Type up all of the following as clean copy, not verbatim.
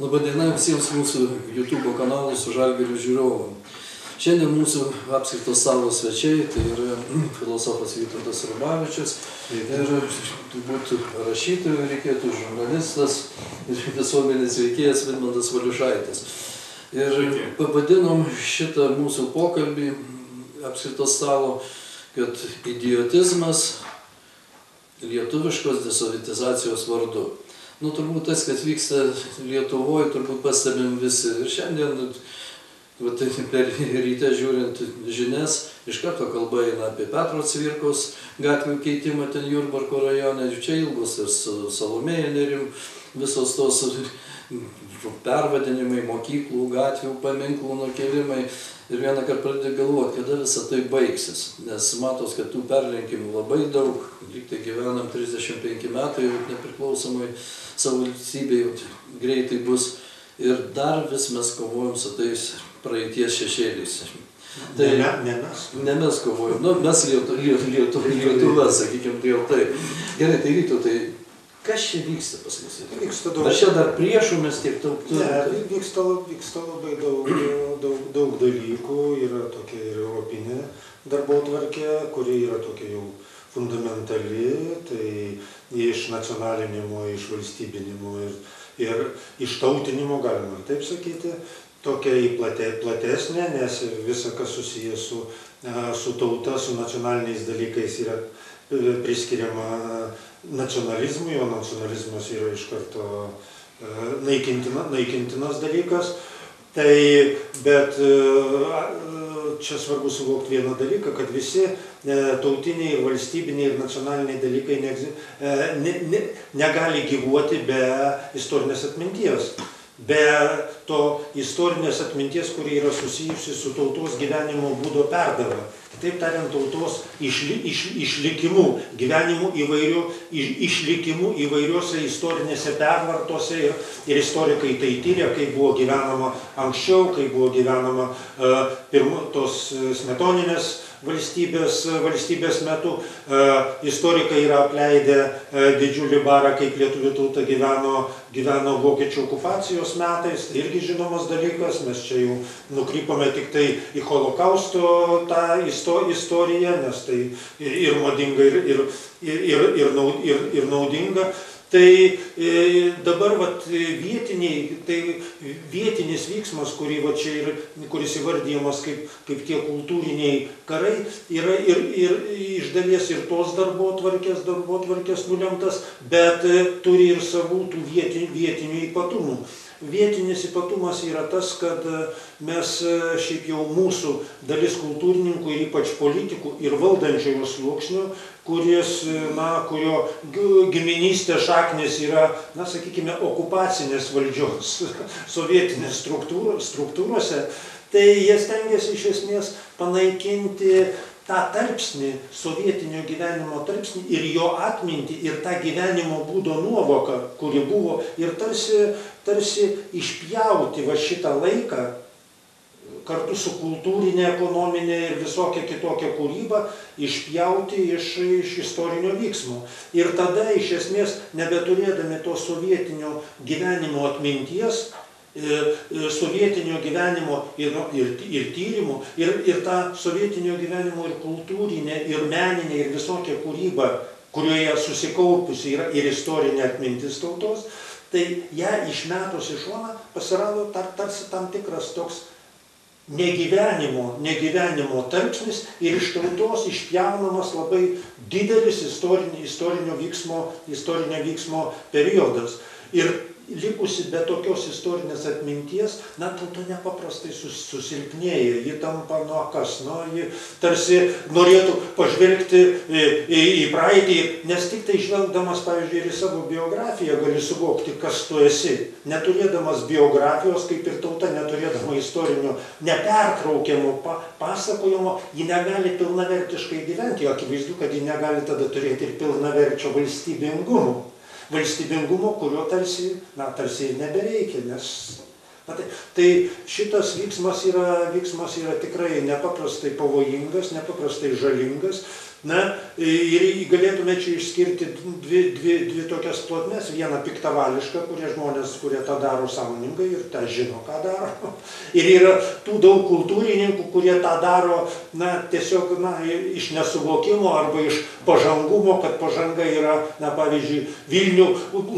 Labadiena visiems mūsų YouTube kanalų su Žalgiriu žiūrovam. Šiandien mūsų apskrito savo svečiai, tai yra filosofas Vytautas Rubavičius ir turbūt rašytojų reikėtų žurnalistas ir visuomenės veikėjas Vidmantas Valiušaitis. Ir pavadinom šitą mūsų pokalbį apskrito stalo, kad idiotizmas lietuviškos desovietizacijos vardu. Turbūt tas, kad vyksta Lietuvoje, turbūt pastebim visi. Ir šiandien, per rytę žiūrint žinias, iš karto kalba eina apie Petro Cvirkos gatvių keitimą ten Jurbarko rajone. Čia ilgus ir su Salomėja Nėrim, visos tos pervadinimai, mokyklų, gatvių, paminklų nukėlimai. Ir vieną kartą pradėjo galvoti, kada visą tai baigsis. Nes matos, kad tų perlenkimų labai daug. Lyg tai gyvenam 35 metai, nepriklausomai savo valstybėje greitai bus. Ir dar vis mes kovojam su tais praeities šešėliais. Tai ne mes kovojam. Mes Lietuva, sakykim, dėl tai. Gerai, tai Vytautai, kas čia vyksta pas mus? Ar čia dar priešų mes tiek daug turime? Ne, vyksta labai daug dalykų. Yra tokia ir europinė darbotvarkė, kuri yra tokia jau fundamentali, tai iš nacionalinimo, iš valstybinimo ir iš tautinimo, galima taip sakyti, tokia platesnė, nes visa, kas susijęs su tauta, su nacionaliniais dalykais yra priskiriama nacionalizmui, o nacionalizmas yra iš karto naikintinas dalykas. Tai, bet čia svarbu suvokti vieną dalyką, kad visi tautiniai ir valstybiniai ir nacionaliniai dalykai negali gyvuoti be istorinės atminties. Be to istorinės atminties, kuri yra susijusi su tautos gyvenimo būdo perdava. Kitaip tariant, tautos išlikimų, gyvenimų išlikimų įvairiuose istorinėse pervartose ir istorikai tai tyrė, kaip buvo gyvenama anksčiau, kaip buvo gyvenama tos smetoninės valstybės metu. Istorikai yra apleidę didžiulį barą, kaip lietuvių tauta gyveno vokiečių okupacijos metais. Tai irgi žinomas dalykas, mes čia jau nukrypome tik tai į holokausto tą istoriją, nes tai ir madinga, ir naudinga. Tai dabar vietinis vyksmas, kuris įvardyjamas kaip tie kultūriniai karai, yra ir iš dalies ir tos darbotvarkės nulemtas, bet turi ir savų tų vietinių ypatumų. Vietinis ypatumas yra tas, kad mes šiaip jau mūsų dalis kultūrininkų ir ypač politikų ir valdančiojo sluoksnių, kurio giminystės šaknis yra, sakykime, okupacinės valdžios sovietinės struktūrose, tai jie stengiasi iš esmės panaikinti tą tarpsnį, sovietinio gyvenimo tarpsnį ir jo atmintį ir tą gyvenimo būdo nuovoką, kuri buvo, ir tarsi išpjauti šitą laiką kartu su kultūrinė, ekonominė ir visokia kitokia kūryba, išpjauti iš istorinio vyksmo. Ir tada iš esmės nebeturėdami to sovietinio gyvenimo atminties, sovietinio gyvenimo ir tyrimų, ir tą sovietinio gyvenimo ir kultūrinė, ir meninė, ir visokia kūryba, kurioje susikaupusi yra ir istorinė atmintis tautos, tai ją išmetus į šoną pasirodo tarsi tam tikras toks negyvenimo tarpsnis ir iš tautos išpjaunamas labai didelis istorinio vyksmo periodas. Ir likusi be tokios istorinės atminties, tauta nepaprastai susilpnėja, ji tampa ji tarsi norėtų pažvelgti į praeitį, nes tik tai žvelgdamas, pavyzdžiui, ir į savo biografiją gali suvokti, kas tu esi. Neturėdamas biografijos, kaip ir tauta, neturėdama istorinio nepertraukiamo pasakojimo, ji negali pilnavertiškai gyventi, akivaizdu, kad ji negali tada turėti ir pilnaverčio valstybingumo, kurio tarsi ir nebereikia, nes tai šitas vyksmas yra tikrai nepaprastai pavojingas, nepaprastai žalingas, Na, ir galėtume čia išskirti dvi tokias plotmes. Vieną piktavališką, kurie žmonės, kurie tą daro sąmoningai ir tą žino, ką daro. Ir yra tų daug kultūrininkų, kurie tą daro tiesiog iš nesuvokimo arba iš pažangumo, kad pažanga yra, pavyzdžiui, Vilnių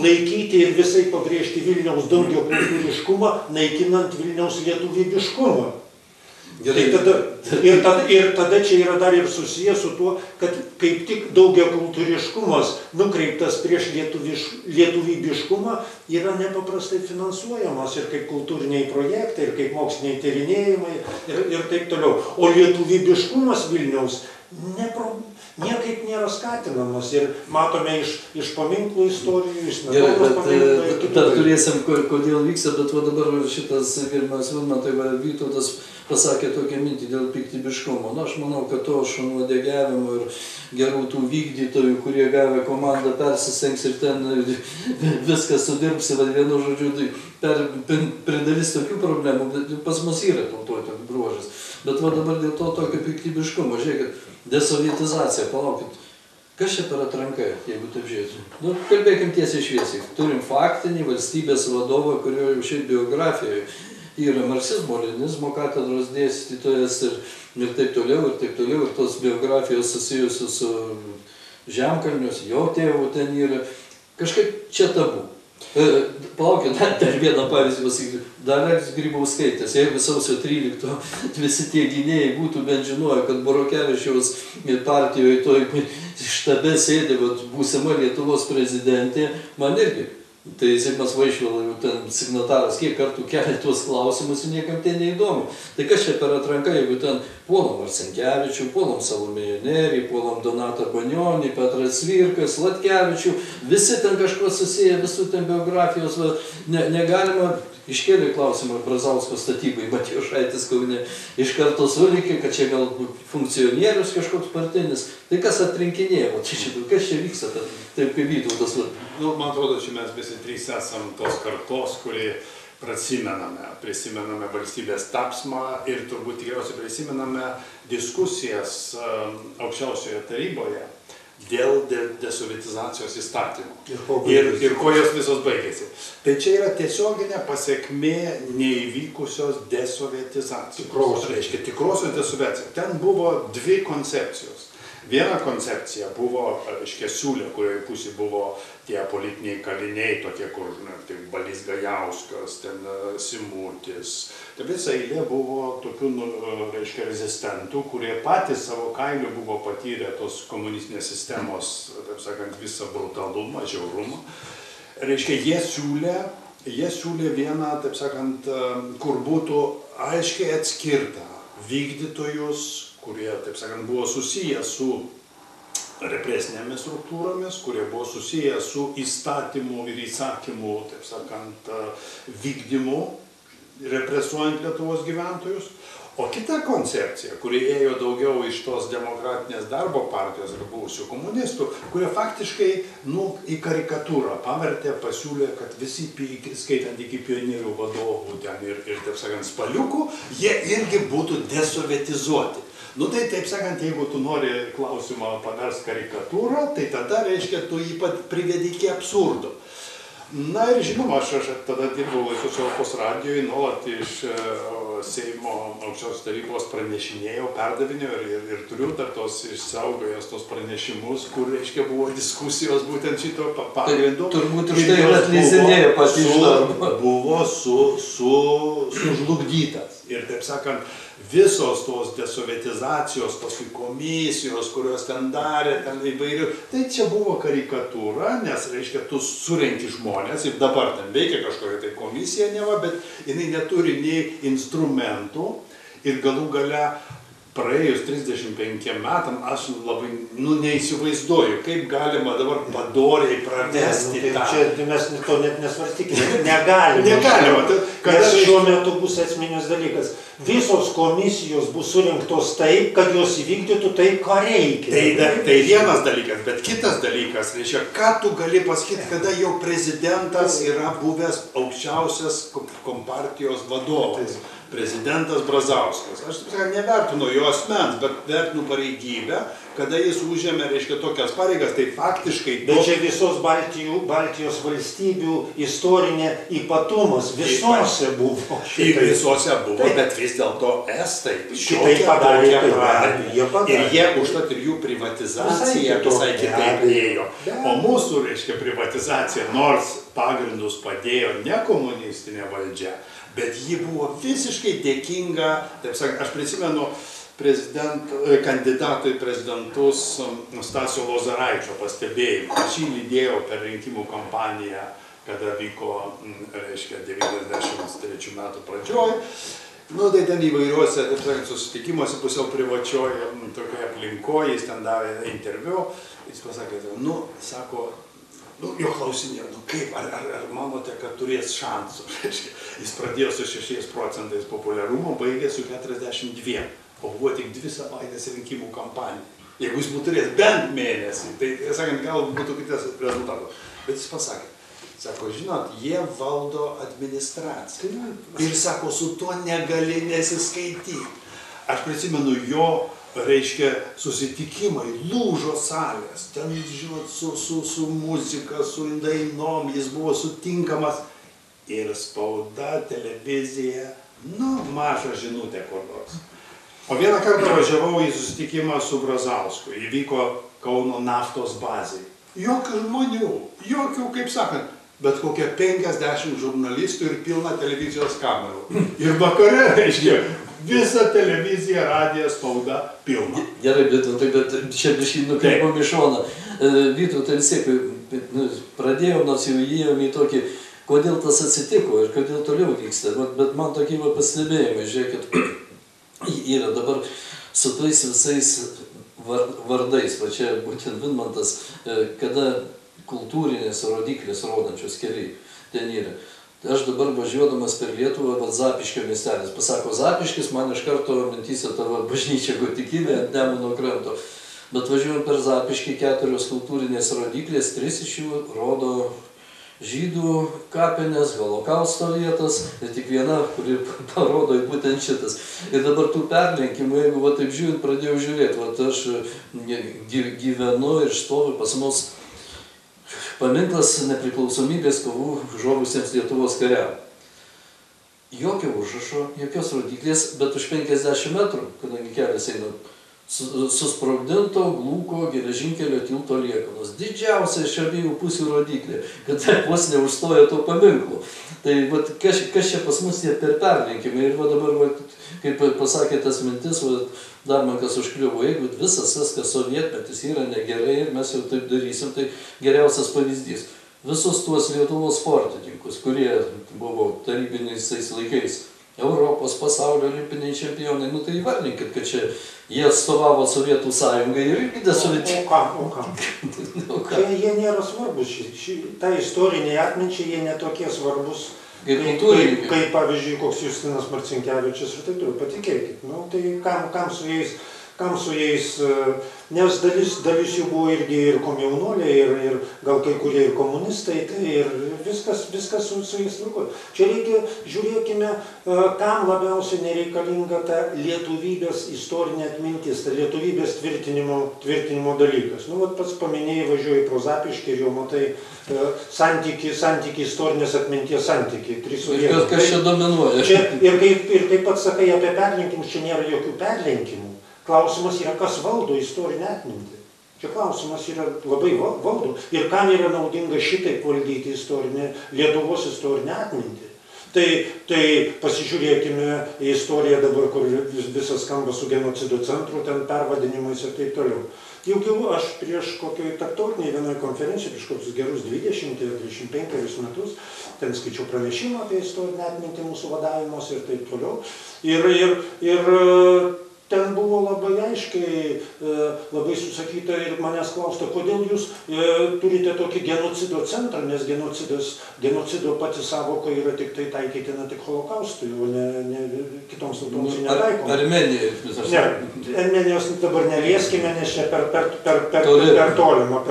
laikyti ir visai pabrėžti Vilniaus daugiakultūriškumą, naikinant Vilniaus lietuvybiškumą. Ir tada čia yra dar ir susijęs su tuo, kad kaip tik daugiakultūriškumas nukreiptas prieš lietuvybiškumą yra nepaprastai finansuojamas ir kaip kultūriniai projektai, ir kaip moksliniai tyrinėjimai ir taip toliau. O lietuvybiškumas Vilniaus niekaip nėra skatinamas ir matome iš paminklų istorijų, iš Smetonos paminklų. Dar turėsim, kodėl vyksta, bet dabar šitas gerbiamas Vilmantai Vytautas pasakė tokią mintį dėl piktybiškumo. Aš manau, kad to šunuodegiavimo ir gerų tų vykdytojų, kurie gavę komandą persistengs ir ten viskas sudirbs, vienu žodžiu, pridarys tokių problemų, bet pas mus yra tautoj toks bruožas. Bet dabar dėl to tokio piktybiškumo, žiūrėkit, desovietizacija, palaukit, kas čia per atranka, jeigu taip žiūrėtume? Kalbėkim tiesiai šviesiai. Turim faktinį valstybės vadovą, kurio jau šiaip biografijoje yra marksizmo, leninizmo katedros dėstytojas ir taip toliau, ir tos biografijos susijusios su Žemkalnius, jo tėvų ten yra. Kažkaip čia tabu. Palaukit, dar vieną pavyzdį pasakyti. Dalios Grybauskaitės, jeigu sausio 13 visi tie gynėjai būtų bent žinoję, kad Burokevičiaus partijoje toj štabe sėdė būsima Lietuvos prezidentė, man irgi. Tai Zigmas Vaišvila jau ten signataras kiek kartų kelia tuos klausimus ir niekam tai neįdomu. Tai kas čia per atranka, jeigu ten puolam Marcinkevičių, puolam Salomėją Nėrį, puolam Donatą Banionį, Petrą Cvirką, Sladkevičių, visi ten kažko susiję, visų ten biografijos, negalima. Iškėlė klausimą Brazausko statybai, Matijošaitis Kaune iš karto sulikė, kad čia gal funkcionierius kažkoks partinis. Tai kas atrinkinėjo, kas čia vyksta, taip kaip Vytautas. Man atrodo, čia mes visi trys esam tos kartos, kurie prisimename valstybės tapsmą ir turbūt tikriausiai prisimename diskusijas aukščiausioje taryboje dėl desovietizacijos įstatymų ir ko jos visos baigėsi. Tai čia yra tiesioginė pasiekmė neįvykusios desovietizacijos. Reiškia, tikrosios desovietizacijos. Ten buvo dvi koncepcijos. Viena koncepcija buvo, reiškia, siūlė, kurioje pusė buvo tie politiniai kaliniai, tokie kur, Balys Gajauskas, ten Simutis. Tai visa eilė buvo tokių, reiškia, rezistentų, kurie patys savo kailiu buvo patyrę tos komunistinės sistemos, taip sakant, visą brutalumą, žiaurumą. Reiškia, jie siūlė vieną, taip sakant, kur būtų aiškiai atskirta vykdytojus, kurie, taip sakant, buvo susiję su represinėmis struktūromis, kurie buvo susiję su įstatymu ir įsakymu, taip sakant, vykdymu, represuojant Lietuvos gyventojus. O kita koncepcija, kuri ėjo daugiau iš tos demokratinės darbo partijos ir buvusių komunistų, kurie faktiškai į karikatūrą pavertė, pasiūlė, kad visi, skaitant iki pionierių vadovų ten ir taip sakant, spaliukų, jie irgi būtų desovietizuoti. Tai taip sakant, jeigu tu nori klausimą paversti karikatūrą, tai tada, reiškia, tu jį privedi iki absurdo. Na ir žinoma, aš tada dirbau Laisvos Europos radijoje, nuolat iš Seimo aukščiausios tarybos pranešinėjau, perdavinėjau ir turiu dar tos išsaugojęs tos pranešimus, kur, reiškia, buvo diskusijos būtent šito pagrindu. Turbūt už tai ir atleisinėjo pati iš darbo. Buvo sužlugdytas. Ir taip sakant, visos tos desovietizacijos, paskui komisijos, kurios ten darė, ten įvairių, tai čia buvo karikatūra, nes, reiškia, tu surenki žmonės ir dabar ten veikia kažkokia tai komisija neva, bet jinai neturi nei instrumentų ir galų gale praėjus 35 metam aš labai, neįsivaizduoju, kaip galima dabar padoriai pravesti tą. Čia mes to net nesvarstykime, negalima. Nes šiuo metu bus esminis dalykas. Visos komisijos bus surinktos taip, kad jos įvykdytų tai, ką reikia. Tai vienas dalykas, bet kitas dalykas, reiškia, ką tu gali pasakyti, kada jau prezidentas yra buvęs aukščiausias kompartijos vadovas. prezidentas Brazauskas. Aš nevertinu jo asmens, bet vertinu pareigybę, kada jis užėmė, reiškia, tokias pareigas, tai faktiškai... Bet čia visos Baltijos valstybių istorinė ypatumas, visose buvo. Visose buvo, bet vis dėlto estai šitai padarė, ir jie užtat ir jų privatizacija visai kitaip ėjo. O mūsų, reiškia, privatizacija, nors pagrindus padėjo ne komunistinė valdžia, bet ji buvo visiškai dėkinga, taip sakant, aš prisimenu kandidato į prezidentus Stasio Lozoraičio pastebėjimą. Aš jį lydėjau per rinkimų kampaniją, kada vyko, reiškia, 93 metų pradžioj. Nu, tai ten įvairiuose, taip sakant, susitikimuose, pusiau privačioje, tokioje aplinkoje, jis ten davė interviu, jis pasakė, sako, jo klausinėjo, kaip, ar manote, kad turės šansų? Jis pradėjo su 6% populiarumo, baigė su 42%. O buvo tik 2 savaitės rinkimų kampanija. Jeigu jis būtų turėjęs bent mėnesį, tai, sakant, gal būtų kitas rezultatas. Bet jis pasakė, sako, žinot, jie valdo administraciją. Ir sako, su tuo negali nesiskaityti. Aš prisimenu jo, reiškia, susitikimai, lūžo salės. Ten, žinot, su muzika, su dainom, jis buvo sutinkamas. Ir spauda, televizija, maža žinutė kur nors. O vieną kartą važiavau į susitikimą su Brazausku, įvyko Kauno naftos bazėje. Jokių žmonių, jokių, kaip sakant, bet kokie 50 žurnalistų ir pilna televizijos kamerų. Ir vakare, reiškia, visa televizija, radija, spauda pilna. Gerai, bet čia biškai nukreipom į šoną. Vytautai, vis tiek pradėjom, nors jau įėjom į tokį, kodėl tas atsitiko ir kodėl toliau vyksta. Bet man tokie pastebėjimai, žiūrėkit, yra dabar su tais visais vardais, va čia būtent Vidmantas, kada kultūrinės rodiklės rodančios keliai ten yra. Aš dabar važiuodamas per Lietuvą, Zapiškio miestelis, pasako Zapiškis, man iš karto mintyse tavo bažnyčia gotikinė ant Nemuno kranto. Bet važiuojam per Zapiškį 4 kultūrinės rodiklės, 3 iš jų rodo žydų kapinės, holokausto vietas ir tik viena, kuri parodo būtent šitas. Ir dabar tų perlenkimų, jeigu va taip žiūrint, pradėjau žiūrėti, va aš gyvenu ir stoviu pas mus paminklas nepriklausomybės kovų žuvusiems Lietuvos kariam. Jokio užrašo, jokios rodiklės, bet už 50 metrų, kadangi kelias eina, susprogdinto glūko geležinkelio tilto liekanos. Didžiausia iš abiejų pusių rodiklė, kad vos neužstoja to paminklo. Tai kas čia pas mus tie perlenkimai. Ir dabar, kaip pasakė tas mintis, dar man kas užkliuvo, jeigu visas tas, kas sovietmetis yra negerai ir mes jau taip darysim, tai geriausias pavyzdys. Visus tuos Lietuvos sportininkus, kurie buvo tarybiniais laikais, Europos, pasaulio olimpiniai čempionai, tai įvardinkit, kad čia jie atstovavo Sovietų sąjungai ir irgi desovietinį. O kam? Jie nėra svarbus. Ta istoriniai atminčiai, jie netokie svarbus, kaip pavyzdžiui, koks Justinas Marcinkevičius ir taip toliau. Patikėkit. Tai kam su jais, nes dalis jų buvo irgi ir komjaunuoliai, ir gal kai kurie ir komunistai, tai ir viskas su jais truko. Čia reikia, žiūrėkime, kam labiausiai nereikalinga ta lietuvybės istorinė atmintis, ta lietuvybės tvirtinimo dalykas. Pats paminėjai, važiuoji pro Zapiškį ir jau matai santykiai, istorinės atminties santykiai. Kas čia dominuoja? Ir kaip pats sakai apie perlenkimus, čia nėra jokių perlenkimų. Klausimas yra, kas valdo istorinę atmintį. Čia klausimas yra labai valdo. Ir kam yra naudinga šitaip valdyti Lietuvos istorinę atmintį. Tai pasižiūrėkime į istoriją dabar, kur visas skamba su genocido centru, ten pervadinimais ir taip toliau. Jau aš prieš kokioj tarptautiniai vienoj konferencijai, prieš kokius gerus 20-25 metus, ten skaičiau pranešimą apie istorinę atmintį mūsų vadavimus ir taip toliau. Ir ten buvo labai aiškiai, labai susakyta ir manęs klausta, kodėl jūs turite tokį genocido centrą, nes genocido pati savoka yra tik tai taikytina tik holokaustui, o ne kitoms tautoms netaikoma. Armenija. Ne, Armenijos dabar nelieskime, nes čia per tolimą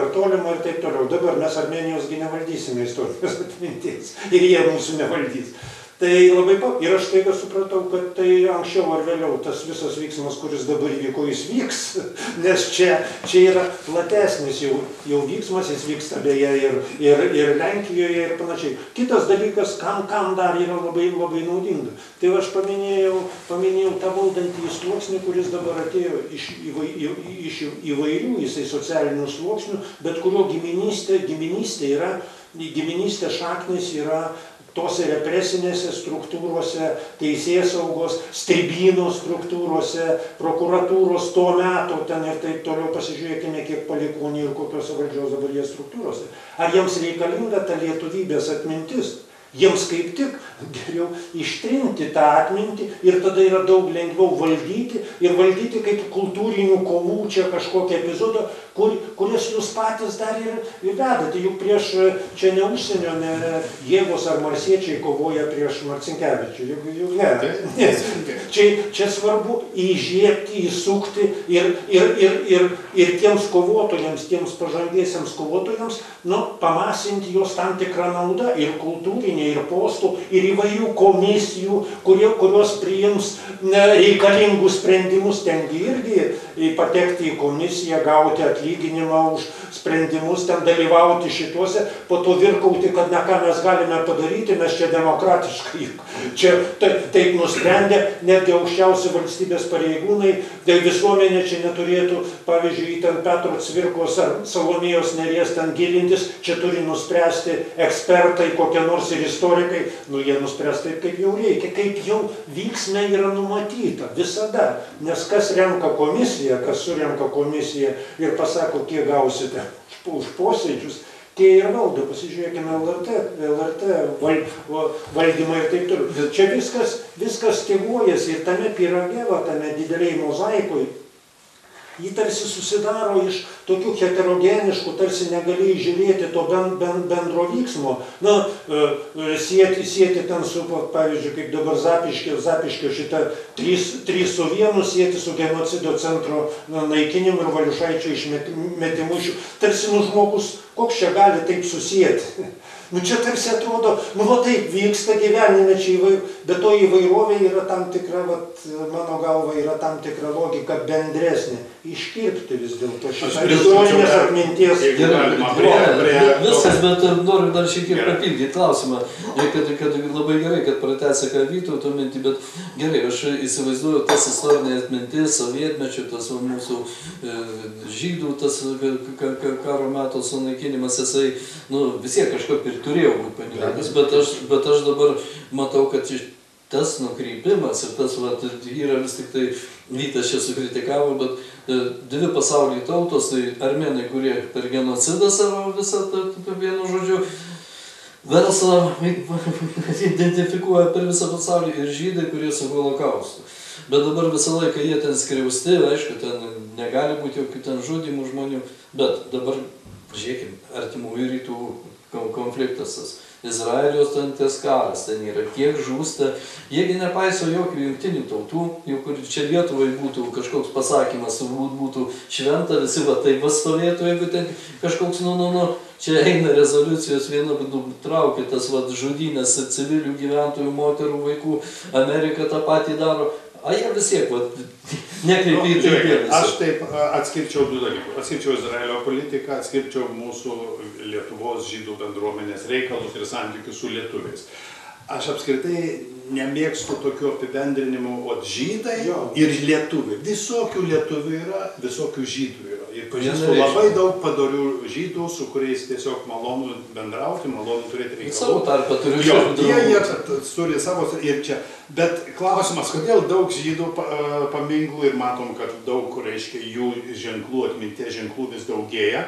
ir taip toliau. Dabar mes Armenijos gi nevaldysime istorijos atminties ir jie mūsų nevaldys. Tai labai ir aš taiga supratau, kad tai anksčiau ar vėliau tas visas vyksmas, kuris dabar vyko, jis vyks, nes čia yra platesnis jau vyksmas, jis vyksta beje ir Lenkijoje ir panašiai. Kitas dalykas, kam dar yra labai naudinga. Tai aš paminėjau tą valdantį sluoksnį, kuris dabar atėjo iš įvairių, jisai socialinių sluoksnių, bet kurio giminystė šaknis yra tose represinėse struktūrose, teisėsaugos, strybyno struktūrose, prokuratūros to meto ten ir taip toliau. Pasižiūrėkime, kiek palikuonių ir kokiose valdžios dabar jie struktūrose. Ar jiems reikalinga ta lietuvybės atmintis? Jiems kaip tik geriau ištrinti tą atmintį ir tada yra daug lengviau valdyti kaip kultūrinių kovų čia kažkokią epizodą, kurias jūs patys dar ir vedate. Juk prieš, čia ne užsienio, ne jėgos ar marsiečiai kovoja prieš Marcinkevičių. Juk ne. Čia svarbu įžiebti, įsukti ir tiems kovotojams, tiems pažangiesiems kovotojams, pamasinti jos tam tikrą naudą ir kultūrinį, ir postų, ir įvairių komisijų, kurios priims reikalingus sprendimus, tengi irgi patekti į komisiją, gauti atlyginimą už sprendimus, ten dalyvauti šituose, po to virkauti, kad ką mes galime padaryti, mes čia demokratiškai. Čia taip nusprendė netgi aukščiausi valstybės pareigūnai, tai visuomenė čia neturėtų, pavyzdžiui, ten Petro Cvirkos ar Salomėjos Nėries ten gilintis, čia turi nuspręsti ekspertai, kokie nors ir istorikai, jie nuspręs taip, kaip jau reikia, kaip jau vyksme yra numatyta visada, nes kas renka komisiją, kas surenka komisiją ir pasako, kiek gausite už posėdžius, tie ir valdo. Pasižiūrėkime LRT valdymą ir taip toliau. Čia viskas tėvuojasi ir tame pyrage, tame dideliai mozaikoj, jį tarsi susidaro iš tokių heterogeniškų, tarsi negali žiūrėti to bendro vyksmo. Sieti ten su, pavyzdžiui, kaip dabar Zapiškio šitą 3:1 sieti su genocido centro naikinimu ir Valiušaičio išmetimu. Tarsi žmogus, koks čia gali taip susijęti? Čia tarsi atrodo, taip vyksta gyvenime, bet to įvairovė yra tam tikra, mano galva, yra tam tikra logika bendresnė. Iškirpti vis dėlto šitą istorinės atminties. Viskas, bet noriu dar šiek tiek papildyti klausimą, kad labai gerai, kad pratęsė ką Vytauto mintį, bet gerai, aš įsivaizduoju tas istorinė atmintis, sovietmečio, tas mūsų žydų, tas karo meto sunaikinimas, jisai, vis tiek kažkaip ir turėjo būti paminėtas, bet aš dabar matau, kad tas nukreipimas ir tas yra vis tik tai, Vytas čia sukritikavo, bet dvi pasaulio tautos, tai armėnai, kurie per genocidą savo visą, vienu žodžiu, verslą identifikuoja per visą pasaulį, ir žydai, kurie su holokaustu. Bet dabar visą laiką jie ten skriausti, aišku, ten negali būti jokių ten žudimų žmonių, bet dabar, žiūrėkim, artimųjų rytų konfliktas tas. Izraelijos ten ties karas, ten yra kiek žūsta, jiegi nepaiso jokių jungtinių tautų, jau kur čia Lietuvai būtų kažkoks pasakymas, būtų šventa, visi taip stovėtų, jeigu ten kažkoks, čia eina rezoliucijos vienu būdu traukia tas žudynės civilių gyventojų, moterų, vaikų, Amerika tą patį daro. Jie vis tiek, nekreipia į tai dėmesį. Aš taip atskirčiau du dalykus. Atskirčiau Izraelio politiką, atskirčiau mūsų Lietuvos žydų bendruomenės reikalus ir santykius su lietuviais. Aš apskritai nemėgstu tokių apibendrinimų, žydai ir lietuviai. Visokių lietuvių yra, visokių žydų yra. Ir pažįstu labai daug padorių žydų, su kuriais tiesiog malonu bendrauti, malonu turėti reikalų. Savo tarpą turiu Jie turi savo ir čia. Bet klausimas, kodėl daug žydų paminklų ir matom, kad daug, reiškia, jų ženklų, atminties ženklų vis daugėja.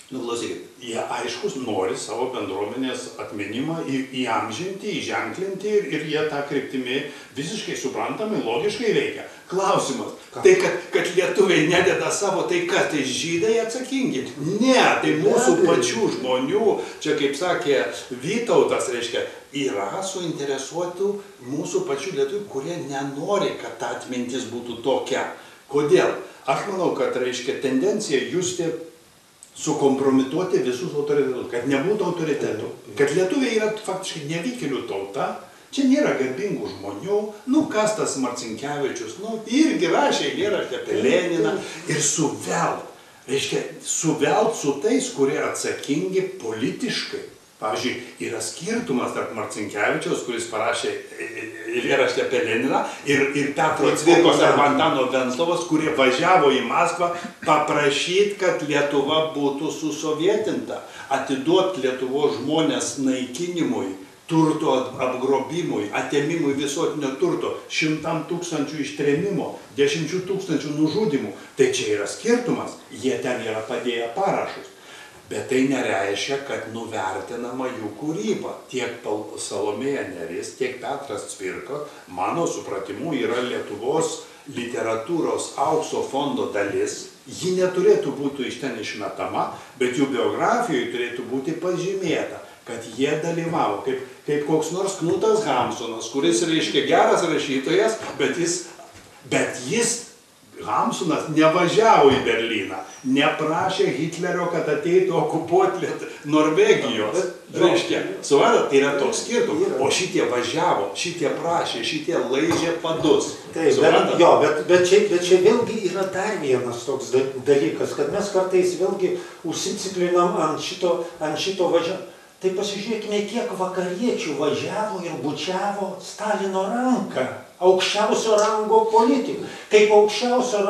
Klausykit, jie aiškus nori savo bendruomenės atminimą įamžinti, įženklinti ir jie tą kryptimį visiškai suprantamai, logiškai veikia. Klausimas, tai kad lietuviai nededa savo, tai kad tai žydai atsakingi? Ne, tai mūsų pačių žmonių, čia kaip sakė Vytautas, reiškia, yra suinteresuotų mūsų pačių lietuvių, kurie nenori, kad ta atmintis būtų tokia. Kodėl? Aš manau, kad, reiškia, tendencija justi sukompromituoti visus autoritetus, kad nebūtų autoritetų. Kad lietuviai yra faktiškai nevykėlių tauta, Čia nėra garbingų žmonių, nu kas tas Marcinkevičius, nu irgi rašė eilėraštį apie Leniną ir suvelt su tais, kurie atsakingi politiškai. Pavyzdžiui, yra skirtumas tarp Marcinkevičiaus, kuris parašė eilėraštį apie Leniną, ir Petro Cvirkos ar Antano Venclovos, kurie važiavo į Maskvą paprašyti, kad Lietuva būtų susovietinta, atiduoti Lietuvos žmonės naikinimui, turto apgrobimui, atėmimui visuotinio turto, 100 000 ištrėmimo, 10 000 nužudimų. Tai čia yra skirtumas, jie ten yra padėję parašus. Bet tai nereiškia, kad nuvertinama jų kūryba. Tiek Salomėja Nėris, tiek Petras Cvirka, mano supratimu, yra Lietuvos literatūros aukso fondo dalis. Ji neturėtų būti iš ten išmetama, bet jų biografijoje turėtų būti pažymėta, kad jie dalyvavo, kaip koks nors Knutas Hamsunas, kuris reiškia geras rašytojas, bet jis Hamsunas nevažiavo į Berlyną, neprašė Hitlerio, kad ateitų okupuoti Norvegijos. Reiškia, suprantat, tai yra toks skirtumas. O šitie važiavo, šitie prašė, šitie laižė padus. Bet čia vėlgi yra dar vienas toks dalykas, kad mes kartais vėlgi užsiciklinam ant šito važiavimo. Tai pasižiūrėkime, kiek vakariečių važiavo ir bučiavo Stalino ranką, aukščiausio rango politikų. Kaip aukščiausio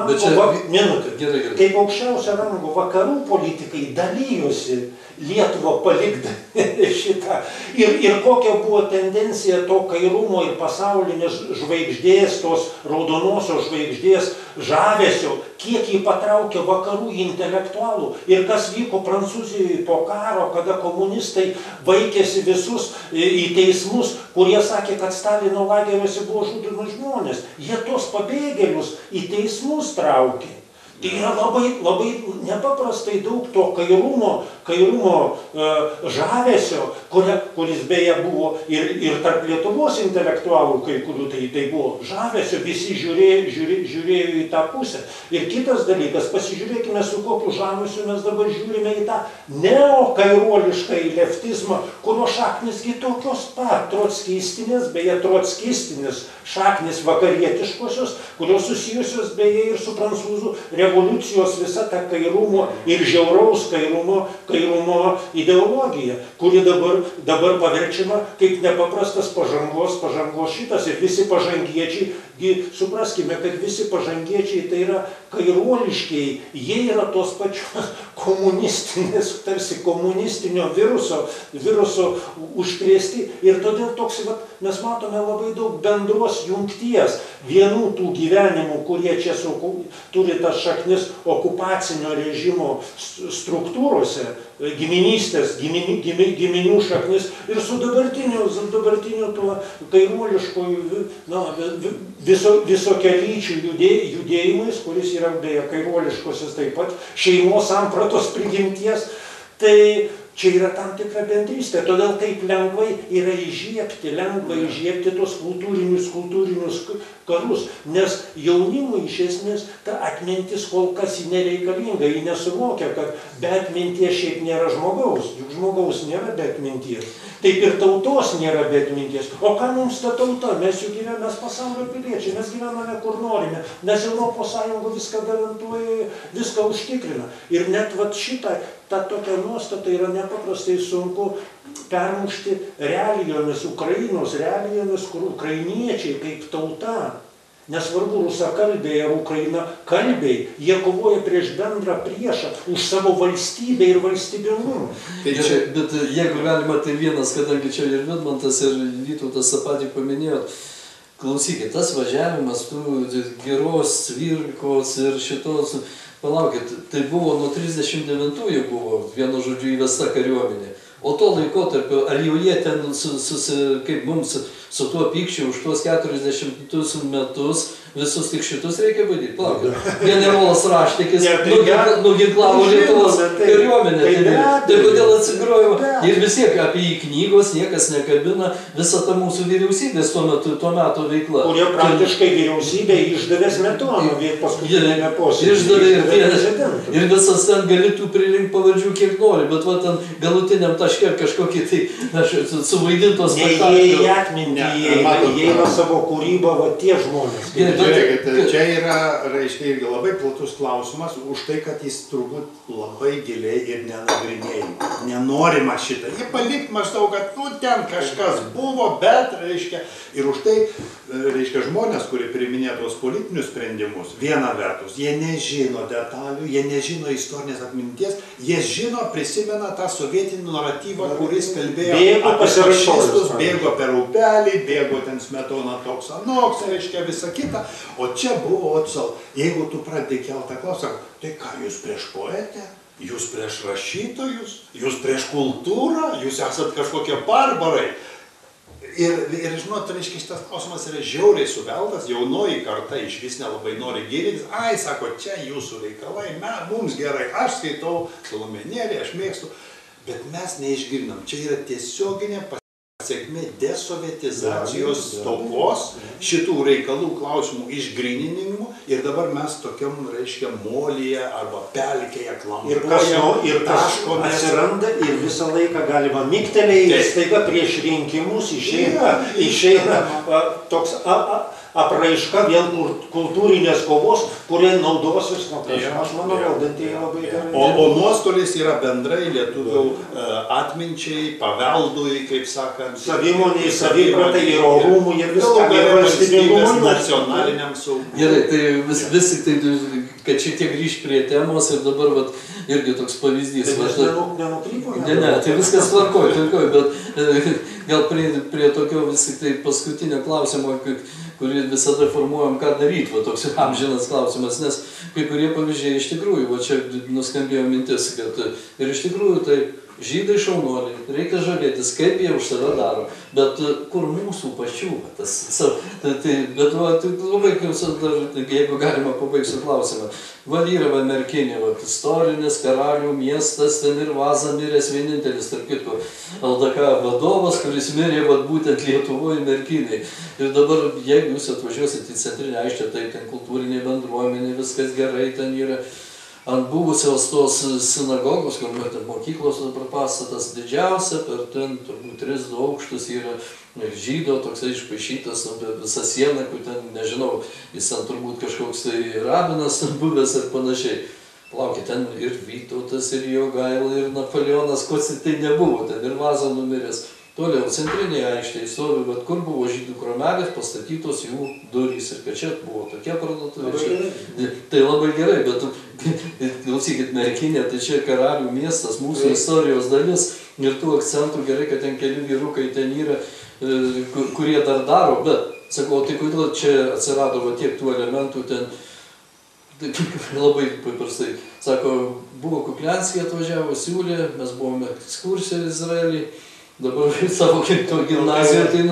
rango vakarų politikai dalyjosi Lietuvą palikdami šitą. Ir kokia buvo tendencija to kairumo ir pasaulinės žvaigždės, tos raudonosios žvaigždės žavesio, kiek jį patraukė vakarų intelektualų. Ir kas vyko Prancūzijoje po karo, kada komunistai vaikėsi visus į teismus, kurie sakė, kad Stalino lageriuose buvo žudomi žmonės. Jie tos pabėgėlius į teismus traukė. Tai yra labai nepaprastai daug to kairumo žavesio, kuris beje buvo ir tarp Lietuvos intelektualų kai kurių, tai buvo žavesio, visi žiūrėjo į tą pusę. Ir kitas dalykas, pasižiūrėkime, su kokiu žavesiu mes dabar žiūrime į tą neokairuolišką leftizmą, kurio šaknisgi tokios pat trotskistinės, beje trotskistinės šaknis vakarietiškosios, kurios susijusios beje ir su prancūzų revoliucijos visa ta kairumo ir žiauraus kairumo ideologija, kuri dabar paverčiama kaip nepaprastas pažangos šitas. Ir visi pažangiečiai, supraskime, kad visi pažangiečiai tai yra kairuoliškiai, jie yra tos pačios komunistinės, tarsi komunistinio viruso užkrėsti. Ir todėl toks, mes matome labai daug bendros jungties vienų tų gyvenimų, kurie čia turi tas šaknis okupacinio režimo struktūrose, giminystės, giminių šaknis, ir su dabartiniu tuo kairuoliškoju visokelyčių judėjimais, kuris yra beje kairuoliškosios taip pat šeimos sampratos prigimties. Tai čia yra tam tikra bendrystė, todėl taip lengvai yra įžiebti tos kultūrinius karus, nes jaunimui iš esmės ta atmintis kol kas nereikalinga, jį nesuvokia, kad be atminties šiaip nėra žmogaus, juk žmogaus nėra be atminties, taip ir tautos nėra be atminties. O ką mums ta tauta? Mes juk gyvename pasaulio piliečiai, mes gyvename kur norime, nes Europos Sąjunga viską garantuoja, viską užtikrina. Ir net ta tokia nuostata yra nepaprastai sunku permušti realijomis, Ukrainos realijomis, kur ukrainiečiai kaip tauta, nesvarbu rusakalbiai ar ukrainakalbiai, jie kovoja prieš bendrą priešą, už savo valstybę ir valstybingumą. Bet jeigu galima, tai vienas, kadangi čia ir Vidmantas, ir Vytautas tą patį paminėjot, klausykit, tas važiavimas tų geros Cvirkos ir šitos, palaukit, tai buvo nuo 39-ųjų buvo, vienu žodžiu, įvesta kariuomenė. O to laikotarpio, ar jau jie ten, kaip mums, su tuo pykščiu už tuos 40 metus visus tik šitus reikia badyti. Plaukit. Generolas Raštikis nuginklavo Tai Lietuvos žinome, tai- kariuomenę. tai be Tai abejo. kodėl atsigrojimo? Be abejo. Ir vis tiek apie jį knygos niekas nekabina. Visa ta mūsų vyriausybės tuo metu veikla. Kurie praktiškai vyriausybė išdavė Smetoną paskutinėme posėdėje. Išdavė prezidentą. ir visas ten galėtų pririnkti pavardžių kiek nori, bet va ten galutiniam taške kažkokį tai suvaidintos Ne jie į atmintį įeina savo kūrybą, va tie žmonės. Žiūrėkit, čia yra, reiškia, irgi labai platus klausimas už tai, kad jis turbūt labai giliai ir nenagrinėjama. Nenorima šitą. Jie palikt maždaug, kad ten kažkas buvo, bet, reiškia, ir už tai, reiškia, žmonės, kurie priiminėja tos politinius sprendimus, viena vertus, jie nežino detalių, jie nežino istorinės atminties, jie žino, prisimena tą sovietinį naratyvą, kuris kalbėjo apie fašistus, bėgo per upelį, bėgo ten Smetona toks anoks, reiškia visą kitą, o čia buvo otsal. Jeigu tu pradedi keltą klausimą, tai ką jūs prieš poetę, jūs prieš rašytojus, jūs prieš kultūrą, jūs esat kažkokie barbarai. Ir žinot, reiškia, šitas klausimas yra žiauriai suveltas, jaunoji karta iš vis nelabai nori gilintis. Ai, sako, čia jūsų reikalai, mums gerai, aš skaitau Salomėnėlį, aš mėgstu, bet mes neišgilinam. Čia yra tiesioginė pasiekmė desovietizacijos stokos, šitų reikalų klausimų išgryninimų ir dabar mes tokiam, reiškia, molyje arba pelkėje klampojam ir taškomės. Atsiranda ir visą laiką galima miktelėjai, staiga prieš rinkimus išeina toks apraiška vėl kultūrinės kovos, kurie naudosis, aš manau, valdantieji labai gerai. O nuostolis yra bendrai lietuvių atminčiai, paveldui, kaip sakant, savimoniai, savipratai ir orumui ir viską, ir valstybingumui, nacionaliniam saugumui. Gerai, tai vis tik tai, kad šiek tiek grįžt prie temos ir dabar irgi toks pavyzdys. Tai mes nenukrypome? Ne, tai viskas tvarkoj, bet gal prie tokio vis tik tai paskutinio klausimo, kurį visada formuojam, ką daryti, va toks amžinas klausimas, nes kai kurie pavyzdžiai iš tikrųjų, va čia nuskambėjo mintis, kad ir iš tikrųjų tai žydai šaunuoliai, reikia žavėtis, kaip jie už save daro, bet kur mūsų pačių, bet labai, jeigu galima pabaigsiu klausimą, Valyra merkinė, istorinis karalių miestas, ten ir Vaza miręs vienintelis, tarp kitko, LDK vadovas, kuris mirė būtent Lietuvoje merkiniai. Ir dabar, jeigu jūs atvažiuosit į centrinę aikštę, tai ten kultūrinė bendruomenė, viskas gerai, ten yra ant buvusios tos sinagogos, kur mokyklos dabar pastatas didžiausia, per ten turbūt 3 aukštus yra žydo toksai išpaišytas, visa siena, kur ten, nežinau, jis ten turbūt kažkoks tai rabinas buvęs ir panašiai. Plaukit, ten ir Vytautas, ir Jogaila, ir Napoleonas, ko tai nebuvo, ten ir Vaza numiręs. Toliau centrinėje aikštėje stovi, bet kur buvo žydų kromelės, pastatytos jų durys. Ir kad čia buvo tokia parduotuvė. Tai labai gerai, bet klausykit, merkinė, tai čia karalių miestas, mūsų istorijos dalis. Ir tų akcentų gerai, kad ten keli vyrukai ten yra, kurie dar daro. Bet, sakau, tai kodėl čia atsirado tiek tų elementų ten. Labai paprastai. Sako, buvo Kuklianskė atvažiavo, siūlė, mes buvome ekskursiją į Izraelį. Dabar savo kirto gimnaziją, tai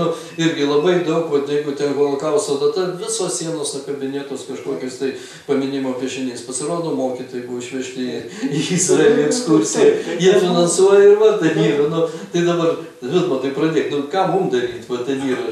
irgi labai daug, jeigu ten holokausto data, visos sienos nakabinėtos kažkokiais tai paminimo piešiniais. Pasirodo, mokytojai buvo išvežti į Izraelį ekskursiją, jie finansuoja ir va, ten yra. Tai dabar, Vidmantai, pradėk, ką mums daryti, va, ten yra.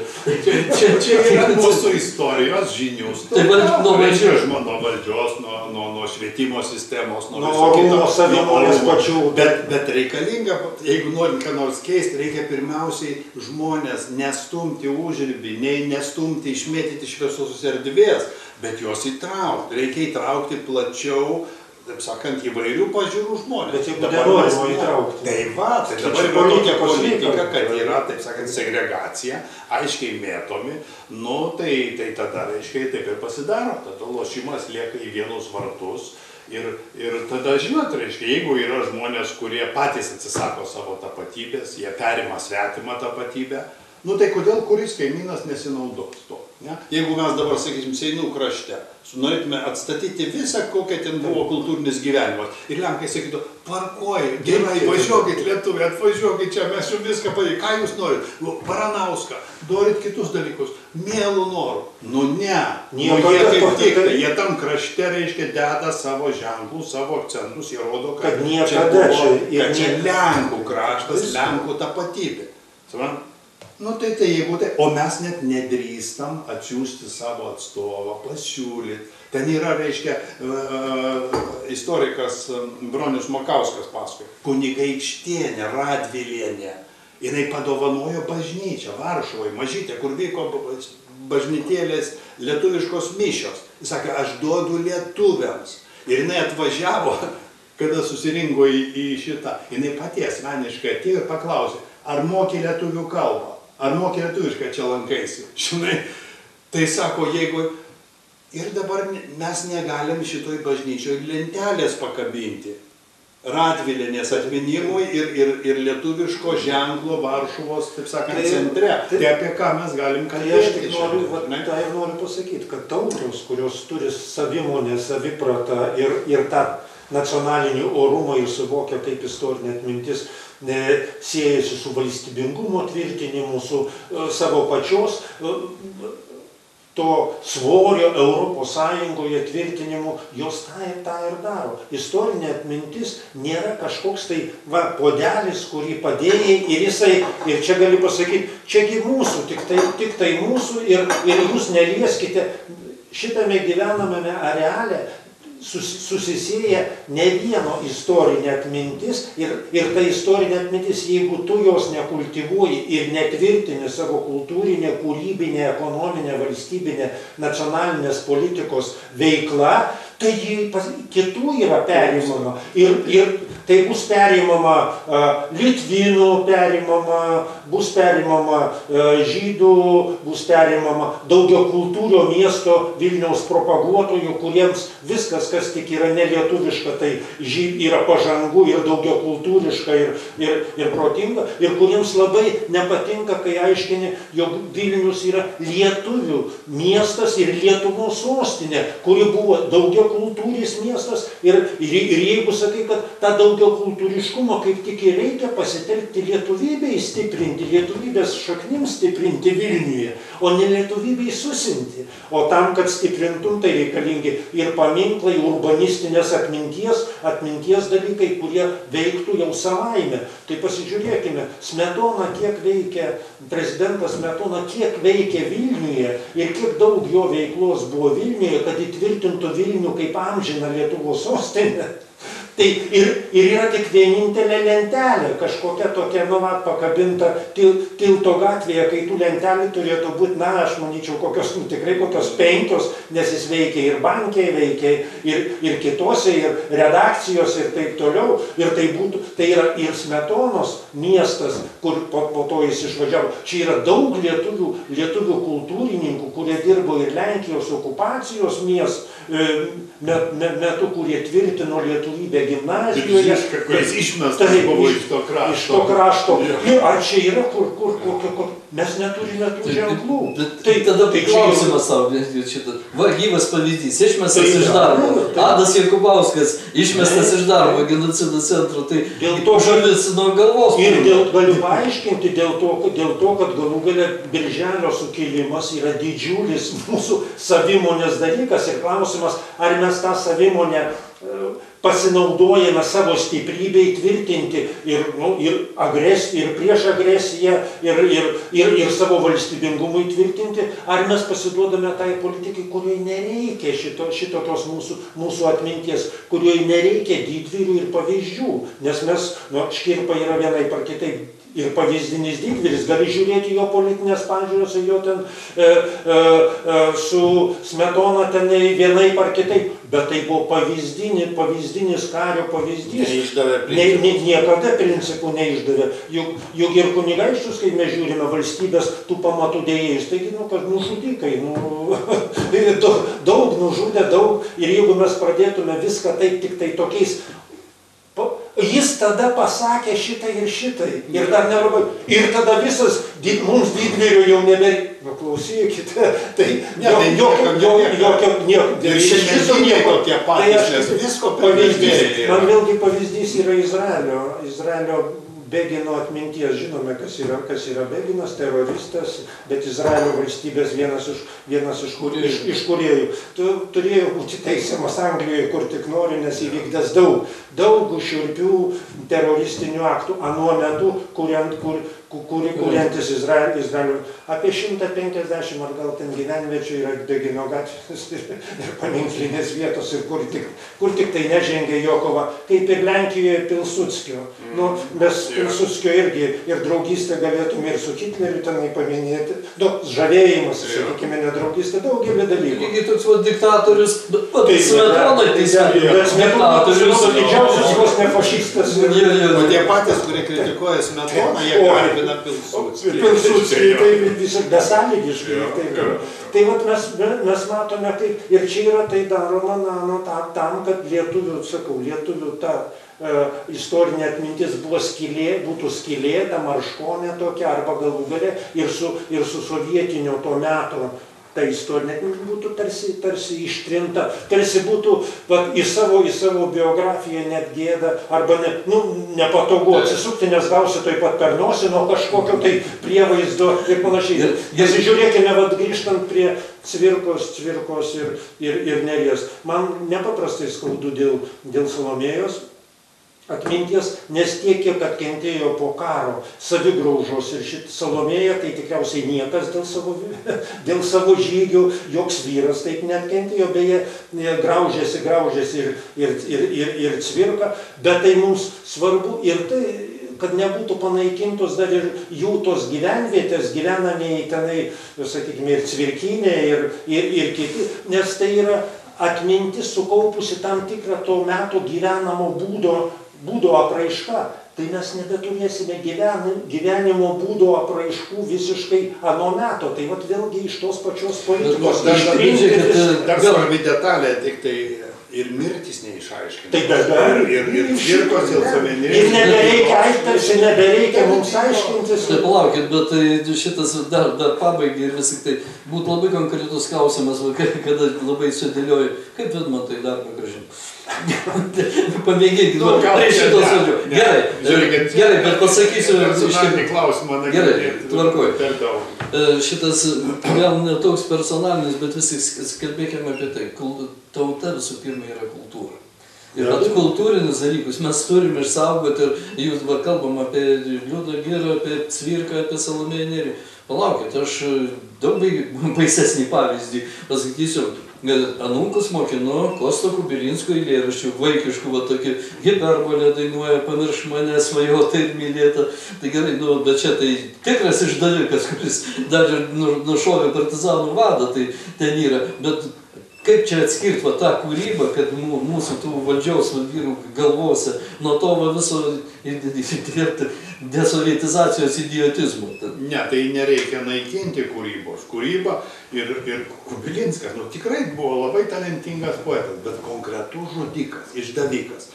Čia yra mūsų istorijos žinius. Tai nuo valdžios, nuo švietimo sistemos, nuo orumo savimonės pačių. Bet reikalinga, jeigu norim ką nors keisti, reikia pirmiausiai žmonės nestumti užribį, nestumti, išmėtyti iš visos erdvės, bet juos įtraukti. Reikia įtraukti plačiau, taip sakant, įvairių pažiūrų žmonės. Bet jeigu nenorima įtraukti. Tai va, tai dabar yra tokia politika, kad yra, taip sakant, segregacija, aiškiai mėtomi, tai tada, reiškia, taip ir pasidaro. Tada lošimas lieka į vienus vartus. Ir tada, žinot, reiškia, jeigu yra žmonės, kurie patys atsisako savo tapatybės, jie perima svetimą tapatybę, Nu tai kodėl kuris kaimynas nesinaudos to? Ne? Jeigu mes dabar, sakysim, Seinų krašte, norėtume atstatyti visą, kokia ten buvo kultūrinis gyvenimas. Ir lenkai sakytų, tvarkoj, gerai, važiuokit lietuviai, atvažiuokit čia, mes jums viską padėjome. Ką jūs norit? Baranauską, norit kitus dalykus, mielų norų. Nu ne, jie kaip tik, jie tam krašte, reiškia, deda savo ženklus, savo akcentus, jie rodo, kad čia Lenkų kraštas, Lenkų tapatybė. Nu tai jeigu tai, o mes net nedrįstam atsiųsti savo atstovą, pasiūlyti. Ten yra, reiškia, istorikas Bronius Makauskas pasakoja, kunigaikštienė Radvilienė, jinai padovanojo bažnyčią Varšuvoje, mažytę, kur vyko bažnytėlės lietuviškos mišios. Jis sakė, aš duodu lietuviams. Ir jinai atvažiavo, kada susirinko į šitą, jinai pati asmeniškai atėjo ir paklausė, ar moki lietuvių kalbą. Ar moki lietuviškai čia lankaisi? Žinai, tai sako, jeigu ir dabar mes negalim šitoj bažnyčioj lentelės pakabinti Radvilienės atminimui ir lietuviško ženklo Varšuvos, taip sakant, centre. Tai apie ką mes galim kalbėti? Tai ir noriu pasakyti, kad tautos, kurios turi savimonę, savipratą ir tą nacionalinį orumą ir suvokia kaip istorinė atmintis, siejasi su valstybingumo tvirtinimu, su savo pačios to svorio Europos Sąjungoje tvirtinimu, jos tą ir daro. Istorinė atmintis nėra kažkoks tai podelis, kurį padėjai ir čia gali pasakyti, čiagi mūsų, tik tai mūsų ir jūs nelieskite. Šitame gyvenamame areale susisieja ne vieno istorinė atmintis ir ta istorinė atmintis, jeigu tu jos nekultivuoji ir netvirtini savo kultūrinę, kūrybinę, ekonominę, valstybinę, nacionalinės politikos veikla, tai kitų yra perimama ir tai bus perimama Litvinų, bus perimama žydų, bus perimama daugiakultūrio miesto Vilniaus propaguotojų, kuriems viskas, kas tik yra nelietuviška, tai yra pažangu ir daugiakultūriška ir protinga, ir kuriems labai nepatinka, kai aiškini, jog Vilnius yra lietuvių miestas ir Lietuvos sostinė, kuri buvo daugiakultūris miestas ir jeigu sakai, kad tą daugiakultūriškumą kaip tik ir reikia pasitelkti lietuvybei stiprinti, lietuvybės šaknims stiprinti Vilniuje, o ne lietuvybei susinti. O tam, kad stiprintum, tai reikalingi ir paminklai, urbanistinės atminties dalykai, kurie veiktų jau savaime. Tai pasižiūrėkime, Smetona kiek veikia, prezidentas Smetona kiek veikia Vilniuje ir kiek daug jo veiklos buvo Vilniuje, kad įtvirtintų Vilnių kaip amžiną Lietuvos sostinę. Tai ir yra tik vienintelė lentelė, kažkokia tokia, pakabinta tilto gatvėje, kai tų lentelį turėtų būti, aš manyčiau, tikrai kokios 5, nes jis veikia ir bankiai, veikia ir kitose, ir redakcijose ir taip toliau. Ir tai yra ir Smetonos miestas, kur po to jis išvažiavo. Čia yra daug lietuvių kultūrininkų, kurie dirbo ir Lenkijos okupacijos metu, kurie tvirtino lietuvybę gimnazijoje. Kuris išmestas buvo iš to krašto. Iš to krašto. Ar čia yra kur mes neturime tų ženklų. Tai tada klausimas savo, gyvas pavyzdys, išmestas iš darbo. Adas Jakubauskas išmestas iš darbo genocido centro, tai žavis nuo galvos. Ir galiu paaiškinti dėl to, kad galų gale Birželio sukilimas yra didžiulis mūsų savimonės dalykas ir klausimas, ar mes tą savimonę pasinaudojame savo stiprybei tvirtinti ir prieš agresiją ir savo valstybingumui tvirtinti, ar mes pasiduodame tai politikai, kuriai nereikia šitokios mūsų atminties, kuriai nereikia didvyrių ir pavyzdžių, nes mes, Škirpa yra vienaip ar kitaip ir pavyzdinis didvyris, gali žiūrėti jo politinės pažiūros, jo ten su Smetona ten vienaip ar kitaip, bet tai buvo pavyzdinis kario pavyzdys. Niekada principų neišdavė. Juk ir kunigaikščius, kai mes žiūrime valstybės tų pamatų dėjėjus, taigi, kad nužudikai, daug nužudė, daug, ir jeigu mes pradėtume viską taip tik tai tokiais jis tada pasakė šitai ir šitai. Ir dar nelabai. Ir tada visas mums didvyrių jau nebereikia. Nu, klausykite, tai jokio ir šiandien tokie patys, nes visko pavyzdys. Man vėlgi pavyzdys yra Izraelio Begino atminties. Žinome, kas yra Beginas, teroristas, bet Izraelio valstybės vienas iš kūrėjų. Turėjo būti teisiamas Anglijoje, kur tik nori, nes įvykdęs daug šiurpių teroristinių aktų anuo metu, kuriantis Izraelio. Apie 150 ar gal ten gyvenviečių yra Begino gatvės ir paminklinės vietos, ir kur tik tai nežengia jo kova. Kaip ir Lenkijoje Pilsudskio. Nu, mes Pilsudskio irgi ir draugystę galėtume ir su Hitleriu tenai paminėti. Žavėjimas, sakykime, ne draugystė, daugelį dalykų. Lygiai toks diktatorius, Smetona diktatorius. Didžiausias vos ne fašistas. O tie patys, kurie kritikuoja Smetoną, jie garbina Pilsudskį. Pilsudskį, tai visai besąlygiškai. Tai vat mes matome, kaip ir čia yra tai daroma tam, kad lietuvių ta istorinė atmintis būtų skylėta, marškonė tokia, arba galų gale ir su sovietinio to meto ta istorinė atmintis būtų tarsi ištrinta, tarsi būtų į savo biografiją net gėda, arba nepatogu atsisukti, nes gausi taip pat per nosį nuo kažkokio tai prievaizdo ir panašiai. Pasižiūrėkime, grįžtant prie Cvirkos ir Neries. Man nepaprastai skaudu dėl Salomėjos atminties, nes tiek, kiek atkentėjo po karo savigraužos ir Salomėja, tai tikriausiai niekas dėl savo žygių, joks vyras taip neatkentėjo, beje, graužėsi ir Cvirka, bet tai mums svarbu ir tai, kad nebūtų panaikintos dar ir jų tos gyvenvietės, gyvenamieji tenai, sakykime, ir Cvirkinė, ir kiti, nes tai yra atmintis sukaupusi tam tikrą to meto gyvenamo būdo apraiška, tai mes nebeturėsime gyvenimo būdo apraiškų visiškai ano meto. Tai vat vėlgi iš tos pačios politikos dar svarbi detalė, tik tai ir mirtis neišaiškinti. Ir Cvirkos, ir Salomėjos. Ir nebereikia mums aiškintis. Tai palaukit, bet šitas dar pabaigai ir vis tik tai būtų labai konkretus klausimas, kada labai sudėlioju, kaip Vidmantai darbą grąžinti. Pamėgėkit, prie šito žodžio. Gerai, bet pasakysiu. Gerai, tvarkoj. Šitas gal ne toks personalinis, bet vis tik kalbėkime apie tai. Tauta visų pirma yra kultūra. Ir kultūrinius dalykus mes turime išsaugoti ir jūs kalbam apie Liudą Girą, apie Cvirką, apie Salomėją Nėrį. Palaukit, aš daug baisesnį pavyzdį pasakysiu. Anūkus mokinu Kosto Kubilinsko eilėraščių, vaikiškų, tokį hiperbolę dainuoja, pamirš mane, svajota ir mylėta. Tai gerai, bet čia tai tikras išdavikas, kuris dar ir nušovė partizanų vadą, tai ten yra. Bet kaip čia atskirti tą kūrybą, kad mūsų tų valdžiaus vyrų galvose nuo to viso desovietizacijos idiotizmo? Ne, tai nereikia naikinti kūrybos. Kūryba ir Kubilinskas, tikrai buvo labai talentingas poetas, bet konkretus žudikas, išdavikas.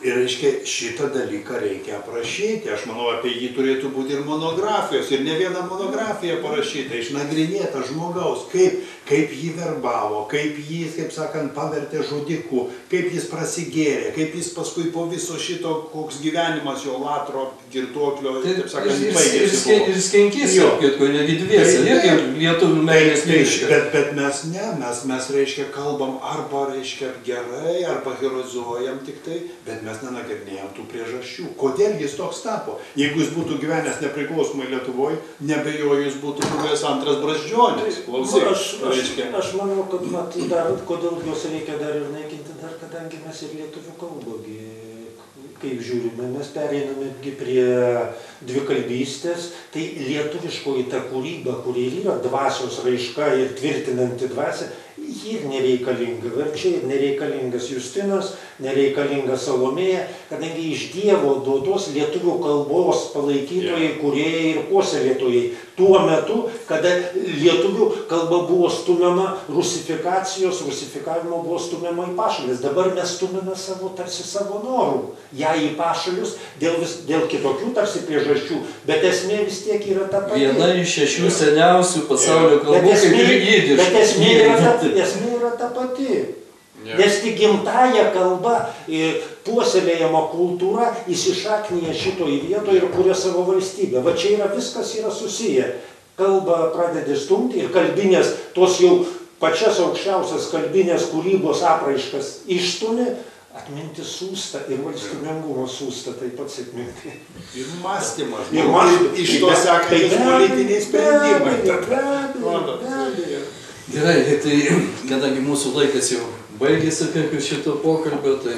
Ir reiškia, šitą dalyką reikia aprašyti. Aš manau, apie jį turėtų būti ir monografijos, ir ne viena monografija parašyta, išnagrinėta žmogaus, kaip jį verbavo, kaip jį, kaip sakant, pavertė žudiku, kaip jis prasigėrė, kaip jis paskui po viso šito, koks gyvenimas jo latro, girtuoklio, taip sakant, baigėsi. Ir skenkys, negi dviese, irgi lietuvių meilės neiškia. Bet mes reiškia, kalbam arba reiškia gerai, arba heroizuojam tik tai, bet mes nenagrinėjom tų priežasčių. Kodėl jis toks tapo? Jeigu jis būtų gyvenęs nepriklausomai Lietuvoje, nebejoju, jis būtų buvęs antras Brazdžionis. Aš manau, kad kodėl jos reikia dar ir naikinti, kadangi mes ir lietuvių kalbą, kaip žiūrime, mes pereiname prie dvikalbystės, tai lietuviškoji ta kūryba, kuri yra dvasios raiška ir tvirtinanti dvasią, ji ir nereikalinga. Verčiai ir nereikalingas Justinas, nereikalinga Salomėja, kadangi iš Dievo duotos lietuvių kalbos palaikytojai, kūrėjai ir puoselėtojai tuo metu, kada lietuvių kalba buvo stumiama rusifikavimo buvo stumiama į pašalius. Dabar mes stumime tarsi savo norų ją į pašalius dėl kitokių tarsi priežasčių, bet esmė vis tiek yra ta pati. Viena iš 6 seniausių pasaulio kalbų, kaip ir jidiš. Bet esmė yra ta pati. Nes tik gimtąją kalbą puoselėjama kultūra įsišaknyja šitoj vietoje ir kuria savo valstybę. Va čia viskas yra susiję. Kalbą pradedi stumti ir kalbinės, tos jau pačias aukščiausias kalbinės kūrybos apraiškas išstumi, atmintis sūsta ir valstybingumas sūsta taip pat sėkmingai. Ir mąstymas. Iš to sekantis politiniai sprendimai. Gerai, tai kadangi mūsų laikas jau baigėsi kaip ir šito pokalbio, tai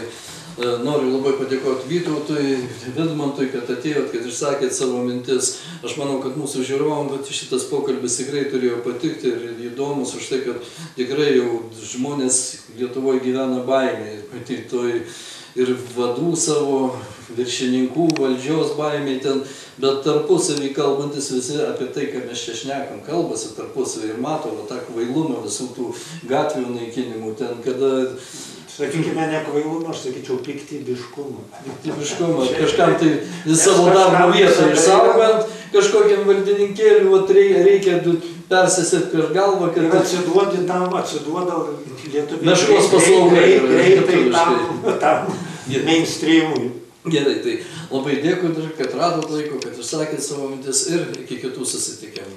noriu labai padėkoti Vytautui, Vidmantui, kad atėjot, kad išsakėt savo mintis. Aš manau, kad mūsų žiūrovam šitas pokalbis tikrai turėjo patikti ir įdomus už tai, kad tikrai jau žmonės Lietuvoje gyvena baimėje. Ir vadų savo, viršininkų, valdžios baimiai ten, bet tarpusavį kalbantis visi apie tai, kad mes čia šnekam, kalbasi tarpusavį ir mato tą kvailumą visų tų gatvių naikinimų ten, kada... Sakykime, ne kvailumą, aš sakyčiau piktybiškumą. Piktybiškumą, kažkam tai savo darbo vietą išsaugant, kažkokiam valdininkėliu reikia persisėti per galvą, kad... Ir atsiduoda lietuviai. Meškos paslaugai. Greitai tam mainstreamui. Gerai, tai labai dėkui, kad radot laiko, kad išsakėt savo mintis ir iki kitų susitikimų.